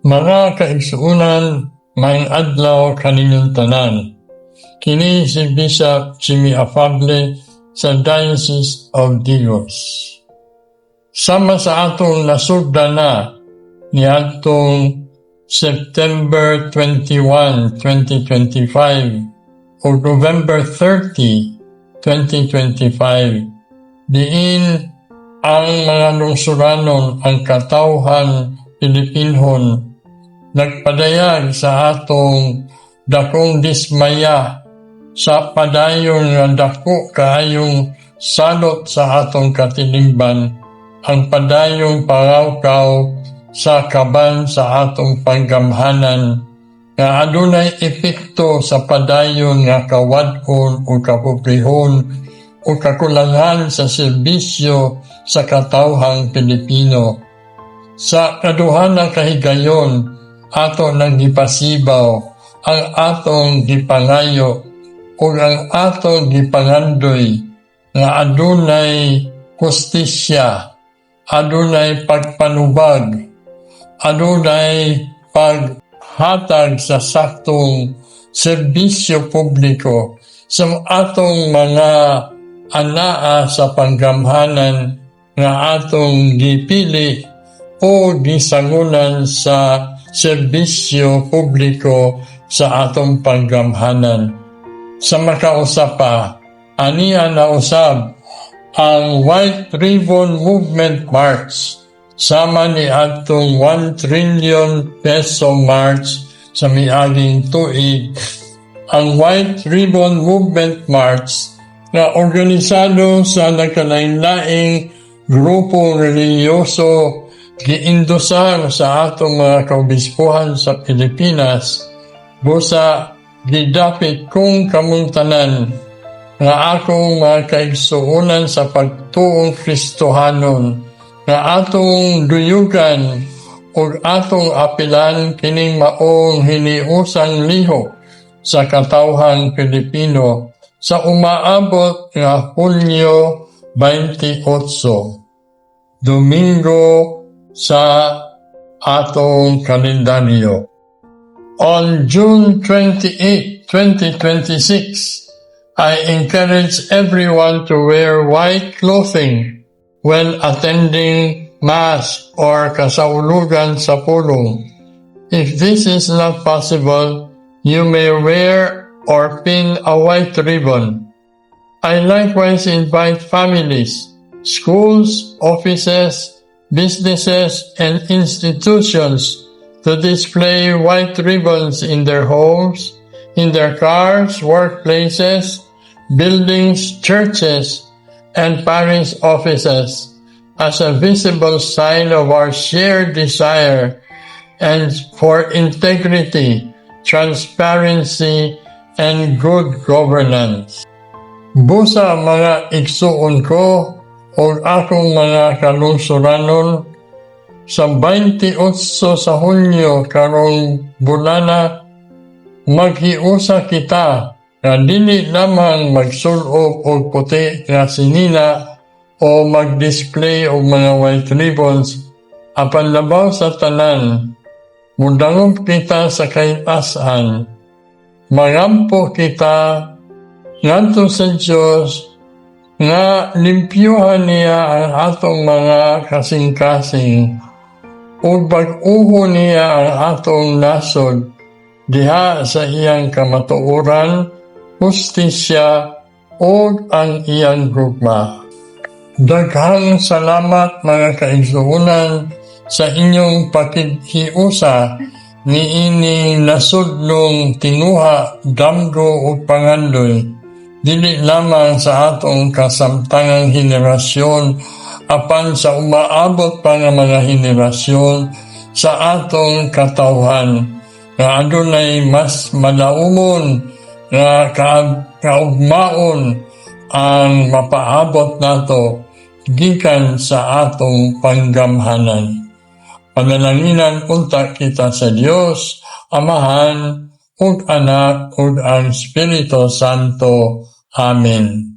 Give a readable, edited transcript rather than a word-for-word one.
Mga kaigsuunan, maayong adlaw kaninyong tanan. Kini si Bishop Jimmy Afable sa Diocese of Digos. Sama sa atong nasugda na ni atong September 21, 2025 o November 30, 2025, diin ang mga lungsuranon ang katawhan Pilipinhon nagpadayag sa atong dakong dismaya sa padayon nga dako kaayong salot sa atong katilingban, ang padayong pangawkaw sa kaban sa atong panggamhanan nga adunay epekto sa padayon nga kawadon o kapobrehon o kakulangan sa serbisyo sa katawhang Pilipino. Sa kaduhanang kahigayon, ato nang gipasibaw, ang atong gipangayo o ang atong gipangandoy nga adunay hustisya, adunay pagpanubag, adunay paghatag sa saktong serbisyo publiko sa atong mga anaa sa panggamhanan nga atong gipili o gisangunan sa serbisyo publiko sa atong panggamhanan. Sa makausapa, aniya na usab ang White Ribbon Movement March sama ni atong 1 trillion peso march sa miaging tuig. Ang White Ribbon Movement March na organisado sa nagkalain-laing grupo reliyoso giindusar sa atong mga kaobispuhan sa Pilipinas, busa gidapit kong kamuntanan nga akong mga kaigsuunan sa pagtuong Kristohanon nga atong duyugan o atong apilan kining maong hiniusang liho sa katawhang Pilipino sa umaabot nga Hulyo 28, Domingo sa atong kalendaryo. On June 28, 2026, I encourage everyone to wear white clothing when attending Mass or kasaulugan sa pulong. If this is not possible, you may wear or pin a white ribbon. I likewise invite families, schools, offices, businesses, and institutions to display white ribbons in their homes, in their cars, workplaces, buildings, churches, and parish offices as a visible sign of our shared desire and for integrity, transparency, and good governance. Busa mga igsuon ko o akong mga kalungsuranon, sa 28 sa Hulyo karong bulana, maghiusa kita nga dili lamang magsulob og puti nga sinina o mag-display og mga white ribbons, apan labaw sa tanan, mudangog kita sa kaitasan, magampo kita ngadto sa Dios nga limpyuhan niya ang atong mga kasing-kasing ug pag-uho niya ang atong nasod diha sa iyang kamatuoran, hustisya ug ang iyang gugma. Daghang salamat mga kaigsuunan sa inyong pakighiusa niini nasudlong tinuha, damgo ug pangandoy, dili lamang sa atong kasamtangang henerasyon, apan sa umaabot pa nga mga henerasyon sa atong katawhan, nga adunay mas malaumon nga kaugmaon ang mapaabot nato gikan sa atong panggamhanan. Panalanginan unta kita sa Dios, Amahan, ug Anak, ug ang Espiritu Santo. Amen.